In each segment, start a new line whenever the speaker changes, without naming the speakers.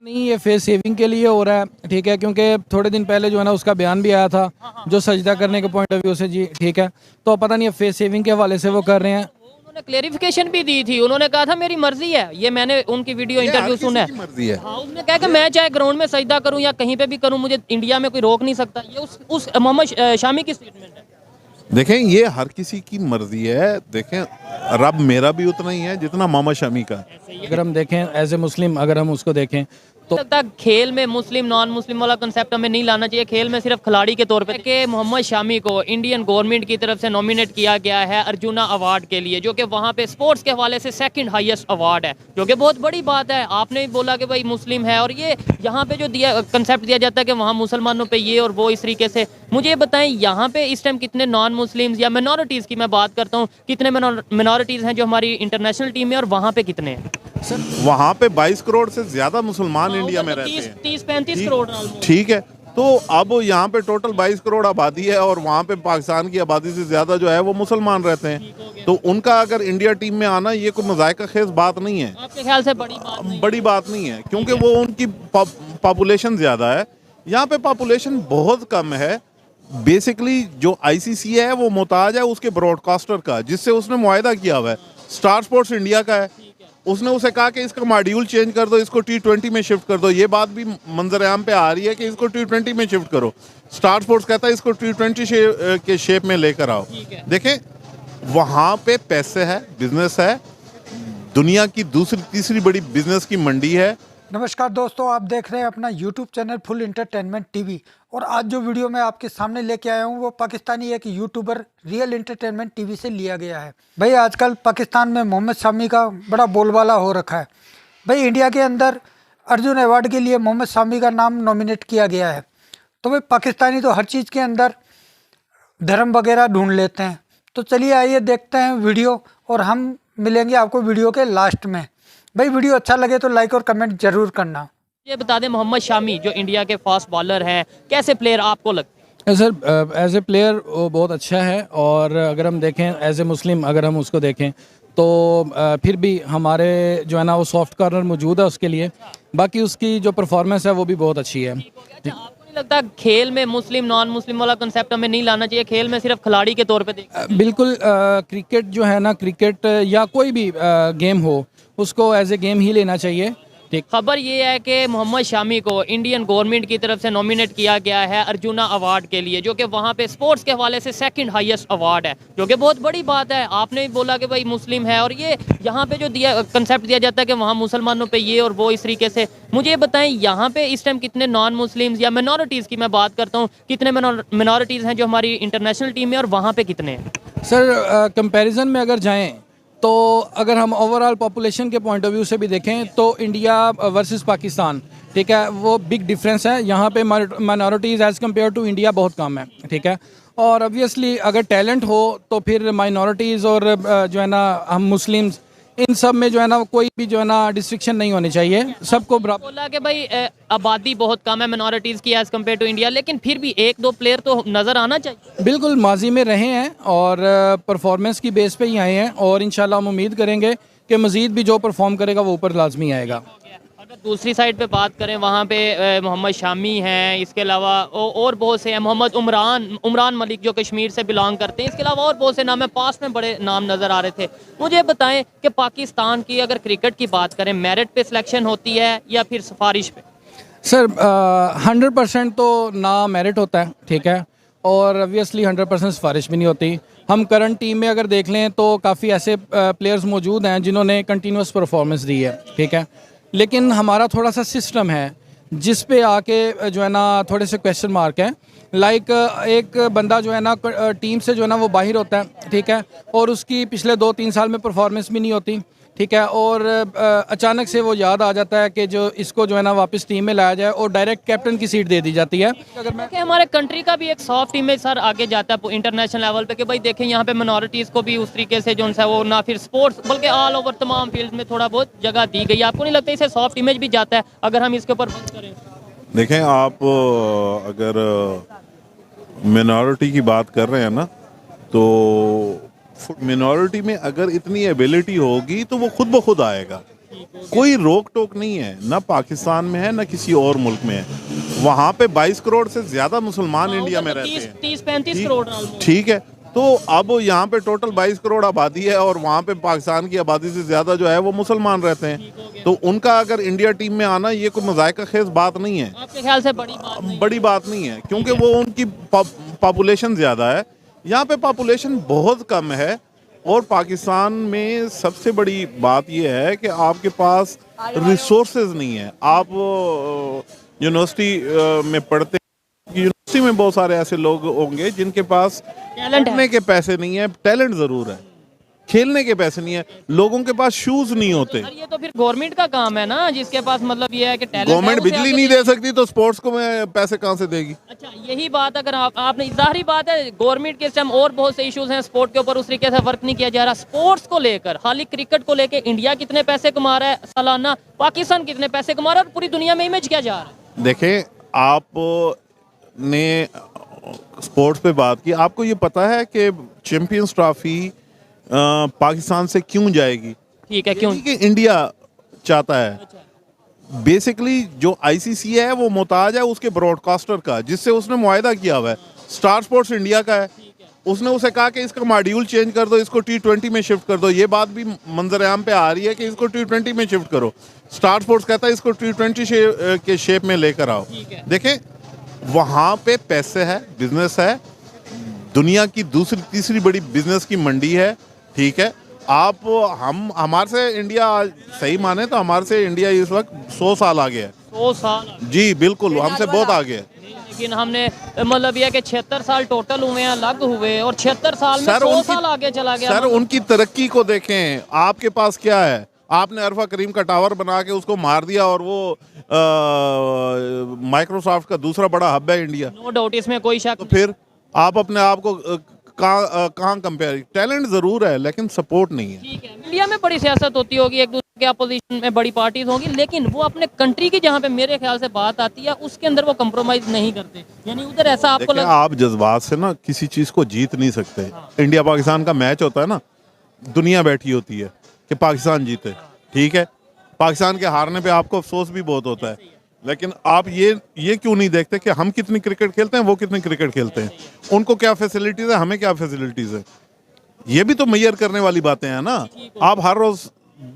नहीं, ये face saving के लिए हो रहा है, ठीक है, क्योंकि थोड़े दिन पहले जो है ना उसका बयान भी आया था जो सजदा करने के पॉइंट ऑफ व्यू से, जी ठीक है, तो पता नहीं फेस सेविंग के हवाले से वो कर रहे हैं।
उन्होंने क्लेरिफिकेशन भी दी थी, उन्होंने कहा था मेरी मर्जी है, ये मैंने उनकी वीडियो इंटरव्यू सुना है।
मर्जी है।
हाँ, उसने कहा कि मैं चाहे ग्राउंड में सजदा करूं या कहीं पे भी करूं, मुझे इंडिया में कोई रोक नहीं सकता। ये उस मोहम्मद शामी की स्टेटमेंट है।
देखें, ये हर किसी की मर्जी है। देखें, रब मेरा भी उतना ही है जितना मोहम्मद शमी का।
अगर हम देखें एज ए मुस्लिम, अगर हम उसको देखें तो
लगता है खेल में मुस्लिम नॉन मुस्लिम वाला कंसेप्ट हमें नहीं लाना चाहिए। खेल में सिर्फ खिलाड़ी के तौर पे कि मोहम्मद शामी को इंडियन गवर्नमेंट की तरफ से नॉमिनेट किया गया है अर्जुना अवार्ड के लिए, जो कि वहाँ पे स्पोर्ट्स के हवाले से सेकंड हाईएस्ट अवार्ड है, जो कि बहुत बड़ी बात है। आपने भी बोला कि भाई मुस्लिम है, और ये यहाँ पे जो दिया कंसेप्ट दिया जाता है कि वहाँ मुसलमानों पे ये और वो इस तरीके से। मुझे ये बताएं, यहाँ पे इस टाइम कितने नॉन मुस्लिम्स या मिनॉरिटीज़ की मैं बात करता हूँ, कितने मिनॉरिटीज़ हैं जो हमारी इंटरनेशनल टीम में, और वहाँ पे कितने हैं?
वहाँ पे 22 करोड़ से ज्यादा मुसलमान इंडिया में रहते हैं।
30-35 करोड़ almost।
ठीक है, तो अब यहाँ पे टोटल 22 करोड़ आबादी है और वहाँ पे पाकिस्तान की आबादी से ज्यादा जो है वो मुसलमान रहते हैं। तो उनका अगर इंडिया टीम में आना ये कोई मजाक खेज बात नहीं है।
आपके ख्याल से बड़ी बात
नहीं है, क्योंकि वो उनकी पॉपुलेशन ज्यादा है। यहाँ पे पॉपुलेशन बहुत कम है। बेसिकली जो आईसीसी है वो मोहताज है उसके ब्रॉडकास्टर का, जिससे उसने मुआहदा किया हुआ है। स्टार स्पोर्ट्स इंडिया का है, उसने उसे कहा कि इसका मॉड्यूल चेंज कर दो, इसको T20 में शिफ्ट कर दो। ये बात भी मंजर आम पे आ रही है कि इसको T20 में शिफ्ट करो। स्टार स्पोर्ट्स कहता है इसको T20 के शेप में लेकर आओ। देखें, वहाँ पे पैसे है, बिजनेस है, दुनिया की दूसरी तीसरी बड़ी बिजनेस की मंडी है।
नमस्कार दोस्तों, आप देख रहे हैं अपना YouTube channel full entertainment TV. और आज जो वीडियो मैं आपके सामने लेके आया हूँ वो पाकिस्तानी एक यूट्यूबर रियल इंटरटेनमेंट टीवी से लिया गया है। भाई आजकल पाकिस्तान में मोहम्मद शामी का बड़ा बोलबाला हो रखा है। भाई इंडिया के अंदर अर्जुन अवार्ड के लिए मोहम्मद शामी का नाम नॉमिनेट किया गया है। तो भाई पाकिस्तानी तो हर चीज़ के अंदर धर्म वगैरह ढूंढ लेते हैं। तो चलिए आइए देखते हैं वीडियो, और हम मिलेंगे आपको वीडियो के लास्ट में। भाई वीडियो अच्छा लगे तो लाइक और कमेंट जरूर करना।
ये बता दें, मोहम्मद शामी जो इंडिया के फास्ट बॉलर हैं, कैसे प्लेयर आपको लगते हैं?
सर एज ए प्लेयर वो बहुत अच्छा है, और अगर हम देखें एज ए मुस्लिम, अगर हम उसको देखें तो फिर भी हमारे जो है ना वो सॉफ्ट कॉर्नर मौजूद है उसके लिए। बाकी उसकी जो परफॉर्मेंस है वो भी बहुत अच्छी है।
अच्छा, आपको नहीं लगता खेल में मुस्लिम नॉन मुस्लिम वाला कंसेप्ट हमें नहीं लाना चाहिए? खेल में सिर्फ खिलाड़ी के तौर पे
बिल्कुल, क्रिकेट जो है ना, क्रिकेट या कोई भी गेम हो उसको एज ए गेम ही लेना चाहिए।
खबर ये है कि मोहम्मद शामी को इंडियन गवर्नमेंट की तरफ से नॉमिनेट किया गया है अर्जुना अवार्ड के लिए, जो कि वहाँ पे स्पोर्ट्स के हवाले से सेकंड हाईएस्ट अवार्ड है, जो कि बहुत बड़ी बात है। आपने भी बोला कि भाई मुस्लिम है, और ये यहाँ पे जो दिया कंसेप्ट दिया जाता है कि वहाँ मुसलमानों पे ये और वो इस तरीके से। मुझे ये बताएं, यहाँ पे इस टाइम कितने नॉन मुस्लिम्स या मिनॉरिटीज़ की मैं बात करता हूँ, कितने मिनॉरिटीज़ हैं जो हमारी इंटरनेशनल टीम में, और वहाँ पे कितने हैं?
सर कंपैरिजन में अगर जाएं तो अगर हम ओवरऑल पॉपुलेशन के पॉइंट ऑफ व्यू से भी देखें तो इंडिया वर्सेस पाकिस्तान, ठीक है, वो बिग डिफरेंस है। यहाँ पे minorities as compare to India बहुत कम है, ठीक है। और ऑब्वियसली अगर टैलेंट हो तो फिर माइनॉरिटीज़ और जो है ना हम मुस्लिम्स, इन सब में जो है ना कोई भी जो है ना डिस्ट्रिक्शन नहीं होनी चाहिए, सबको बराबर।
बोला कि भाई आबादी बहुत कम है मिनॉरिटीज़ की एज़ कम्पेयर टू इंडिया, लेकिन फिर भी एक दो प्लेयर तो नज़र आना चाहिए।
बिल्कुल, माजी में रहे हैं और परफॉर्मेंस की बेस पे ही आए हैं, और इंशाल्लाह हम उम्मीद करेंगे कि मज़ीद भी जो परफॉर्म करेगा वो ऊपर लाजमी आएगा।
अगर दूसरी साइड पे बात करें, वहाँ पे मोहम्मद शामी हैं, इसके अलावा और बहुत से हैं, मोहम्मद उमरान मलिक जो कश्मीर से बिलोंग करते हैं, इसके अलावा और बहुत से नाम है, पास में बड़े नाम नज़र आ रहे थे। मुझे बताएं कि पाकिस्तान की अगर क्रिकेट की बात करें, मेरिट पे सिलेक्शन होती है या फिर सिफारिश पे?
सर 100% तो ना मेरिट होता है, ठीक है, और ऑब्वियसली 100% सिफारिश भी नहीं होती। हम करंट टीम में अगर देख लें तो काफ़ी ऐसे प्लेयर्स मौजूद हैं जिन्होंने कंटिन्यूस परफॉर्मेंस दी है, ठीक है, लेकिन हमारा थोड़ा सा सिस्टम है जिस पे आके जो है ना थोड़े से क्वेश्चन मार्क हैं। लाइक एक बंदा जो है ना टीम से जो है ना वो बाहर होता है, ठीक है, और उसकी पिछले 2-3 साल में परफॉर्मेंस भी नहीं होती, ठीक है, और अचानक से वो याद आ जाता है कि जो इसको जो है ना वापस टीम में लाया जाए, और डायरेक्ट कैप्टन की सीट दे दी जाती है।
अगर मैं हमारे कंट्री का भी एक सॉफ्ट इमेज सर आगे जाता है इंटरनेशनल लेवल पे कि भाई देखें यहाँ पे मिनॉरिटीज़ को भी उस तरीके से जो है वो ना फिर स्पोर्ट्स बल्कि ऑल ओवर तमाम फील्ड में थोड़ा बहुत जगह दी गई। आपको नहीं लगता इसे सॉफ्ट इमेज भी जाता है अगर हम इसके ऊपर बात करें?
देखें, आप अगर मिनॉरिटी की बात कर रहे हैं ना, तो मिनॉरिटी में अगर इतनी एबिलिटी होगी तो वो खुद ब खुद आएगा। कोई रोक टोक नहीं है, ना पाकिस्तान में है ना किसी और मुल्क में है। वहाँ पे 22 करोड़ से ज्यादा मुसलमान इंडिया में रहते हैं।
30-35 करोड़ almost।
ठीक है, तो अब यहाँ पे टोटल 22 करोड़ आबादी है और वहाँ पे पाकिस्तान की आबादी से ज्यादा जो है वो मुसलमान रहते हैं। तो उनका अगर इंडिया टीम में आना ये कोई मजायका खेज बात नहीं है,
आपके ख्याल से बड़ी बात नहीं
है, क्योंकि वो उनकी पॉपुलेशन ज्यादा है। यहाँ पे पॉपुलेशन बहुत कम है और पाकिस्तान में सबसे बड़ी बात यह है कि आपके पास रिसोर्सेज नहीं है। आप यूनिवर्सिटी में पढ़ते हैं, यूनिवर्सिटी में बहुत सारे ऐसे लोग होंगे जिनके पास
टैलेंट है।
पढ़ने के पैसे नहीं है, टैलेंट जरूर है, खेलने के पैसे नहीं है, लोगों के पास शूज नहीं होते।
और ये तो फिर गवर्नमेंट का काम है ना, जिसके पास मतलब ये है कि टैलेंट है,
गवर्नमेंट
उसे
बिजली
आगे
नहीं दे सकती तो स्पोर्ट्स को मैं पैसे कहाँ से देगी?
अच्छा, यही बात अगर आपने जाहिर बात है गवर्नमेंट के टाइम और बहुत से इश्यूज हैं स्पोर्ट के ऊपर, उस तरीके से वर्क नहीं किया जा रहा। स्पोर्ट्स को लेकर खाली क्रिकेट को लेकर इंडिया कितने पैसे कमा रहा है सालाना, पाकिस्तान कितने पैसे कमा रहा है और पूरी दुनिया में इमेज किया जा रहा है।
देखें, आपने स्पोर्ट्स पे बात की, आपको ये पता है कि चैंपियंस ट्रॉफी पाकिस्तान से क्यों जाएगी?
ठीक है, क्यों?
कि इंडिया चाहता है। बेसिकली जो आईसीसी है वो मोहताज है उसके ब्रॉडकास्टर का, जिससे उसने मुआहदा किया हुआ है। स्टार स्पोर्ट्स इंडिया का है, उसने उसे कहा कि इसका मॉड्यूल चेंज कर दो, इसको T20 में शिफ्ट कर दो। ये बात भी मंजर आम पे आ रही है कि इसको T20 में शिफ्ट करो। स्टार स्पोर्ट्स कहता है इसको T20 के शेप में लेकर आओ। देखें, वहाँ पे पैसे है, बिजनेस है, दुनिया की दूसरी तीसरी बड़ी बिजनेस की मंडी है। ठीक है, आप हमारे से इंडिया, सही माने तो हमारे से इंडिया इस वक्त 100 साल आगे है।
100 साल?
जी बिल्कुल, हमसे बहुत आगे है।
लेकिन हमने मतलब यह कि 76 साल टोटल हुए हैं, अलग हुए, और 76 साल में 100 साल आगे चला गया।
सर उनकी तरक्की को देखें, आपके पास क्या है? आपने अरफा करीम का टावर बना के उसको मार दिया और वो माइक्रोसॉफ्ट का दूसरा बड़ा हब है इंडिया।
नो डाउट, इसमें कोई शक।
तो फिर आप अपने आप को कहाँ कंपेयर? टैलेंट जरूर है लेकिन सपोर्ट नहीं है।
ठीक है, इंडिया में बड़ी सियासत होती होगी, एक दूसरे के अपोजिशन में बड़ी पार्टीज होंगी, लेकिन वो अपने कंट्री की जहाँ पे मेरे ख्याल से बात आती है उसके अंदर वो कंप्रोमाइज नहीं करते। यानी उधर ऐसा आपको
आप जज्बात से ना किसी चीज को जीत नहीं सकते। इंडिया पाकिस्तान का मैच होता है ना, दुनिया बैठी होती है कि पाकिस्तान जीते। ठीक है, पाकिस्तान के हारने पे आपको अफसोस भी बहुत होता है, लेकिन आप ये क्यों नहीं देखते कि हम कितनी क्रिकेट खेलते हैं, वो कितनी क्रिकेट खेलते हैं, उनको क्या फैसिलिटीज है, हमें क्या फैसिलिटीज है। ये भी तो मैयर करने वाली बातें हैं ना। आप हर रोज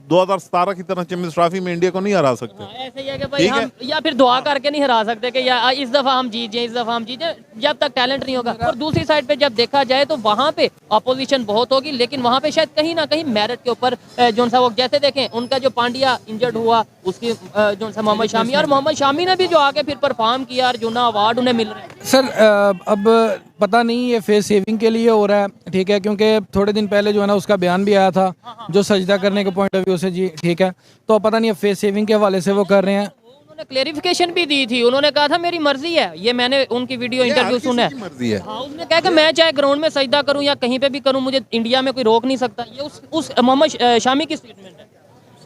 2017 की तरह चैंपियंस ट्रॉफी में इंडिया को नहीं हरा सकते।
ऐसे ही है कि भाई हम या फिर दुआ करके नहीं हरा सकते कि या इस दफा हम जीत जाए, इस दफा हम जीत जाए, जब तक टैलेंट नहीं होगा। और दूसरी साइड पे जब देखा जाए तो वहाँ पे अपोजिशन बहुत होगी, लेकिन वहाँ पे शायद कहीं ना कहीं मेरिट के ऊपर जो सा वो, जैसे देखें उनका जो पांड्या इंजर्ड हुआ, उसकी जो सा मोहम्मद शामी, और मोहम्मद शामी ने भी जो आके फिर परफॉर्म किया, अर्जुना अवार्ड उन्हें मिल रहा है।
सर अब पता नहीं ये फेस सेविंग के लिए हो रहा है, ठीक है, क्योंकि थोड़े दिन पहले जो है ना उसका बयान भी आया था जो सजदा करने के पॉइंट ऑफ व्यू से, जी ठीक है, तो पता नहीं फेस सेविंग के हवाले से वो कर रहे हैं।
उन्होंने क्लेरिफिकेशन भी दी थी, उन्होंने कहा था मेरी मर्जी है, ये मैंने उनकी वीडियो इंटरव्यू सुना है।
मर्जी है।
हाँ, उसने कहा कि मैं चाहे ग्राउंड में सजदा करूं या कहीं पे भी करूं, मुझे इंडिया में कोई रोक नहीं सकता। ये उस मोहम्मद शामी की स्टेटमेंट है।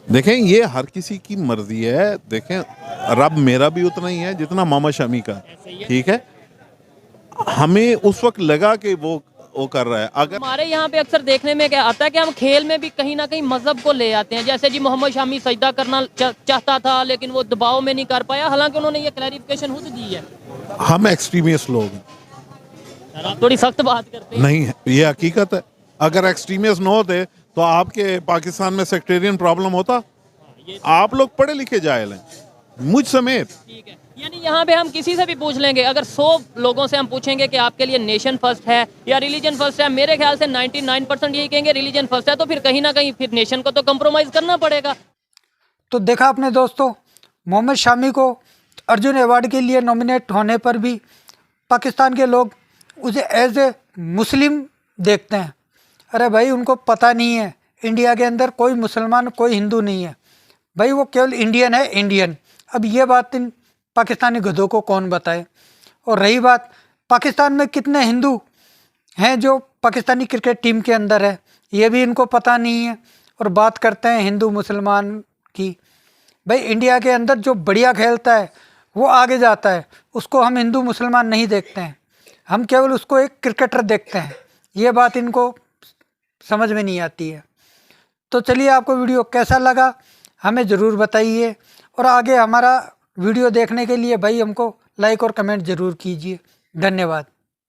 देखें, ये हर किसी की मर्जी है। देखें, रब मेरा भी उतना ही है जितना मोहम्मद शमी का। ठीक है, हमें उस वक्त लगा कि वो कर रहा है। अगर
हमारे यहाँ पे अक्सर देखने में क्या आता है कि हम खेल में भी कहीं ना कहीं मजहब को ले आते हैं। जैसे जी मोहम्मद शामी सजदा करना चाहता था लेकिन वो दबाव में नहीं कर पाया, हालांकि उन्होंने ये क्लैरिफिकेशन खुद दी है।
हम एक्सट्रीमिस्ट लोग हैं।
आप थोड़ी सख्त बात करते हैं।
नहीं है, ये हकीकत है। अगर एक्सट्रीमिस्ट न होते तो आपके पाकिस्तान में सेक्टेरियन प्रॉब्लम होता। आप लोग पढ़े लिखे जाहिल हैं, मुझ समेत।
ठीक है, यानी यहाँ पे हम किसी से भी पूछ लेंगे, अगर 100 लोगों से हम पूछेंगे कि आपके लिए नेशन फर्स्ट है या रिलीजन फर्स्ट है, मेरे ख्याल से 99% यही कहेंगे रिलीजन फर्स्ट है। तो फिर कहीं ना कहीं फिर नेशन को तो कंप्रोमाइज करना पड़ेगा।
तो देखा आपने दोस्तों, मोहम्मद शामी को अर्जुन अवार्ड के लिए नॉमिनेट होने पर भी पाकिस्तान के लोग उसे एज ए मुस्लिम देखते हैं। अरे भाई, उनको पता नहीं है इंडिया के अंदर कोई मुसलमान कोई हिंदू नहीं है भाई, वो केवल इंडियन है, इंडियन। अब ये बात इन पाकिस्तानी गधों को कौन बताए। और रही बात पाकिस्तान में कितने हिंदू हैं जो पाकिस्तानी क्रिकेट टीम के अंदर है, ये भी इनको पता नहीं है। और बात करते हैं हिंदू मुसलमान की, भाई इंडिया के अंदर जो बढ़िया खेलता है वो आगे जाता है, उसको हम हिंदू मुसलमान नहीं देखते हैं, हम केवल उसको एक क्रिकेटर देखते हैं। ये बात इनको समझ में नहीं आती है। तो चलिए, आपको वीडियो कैसा लगा हमें ज़रूर बताइए। और आगे हमारा वीडियो देखने के लिए भाई हमको लाइक और कमेंट ज़रूर कीजिए। धन्यवाद।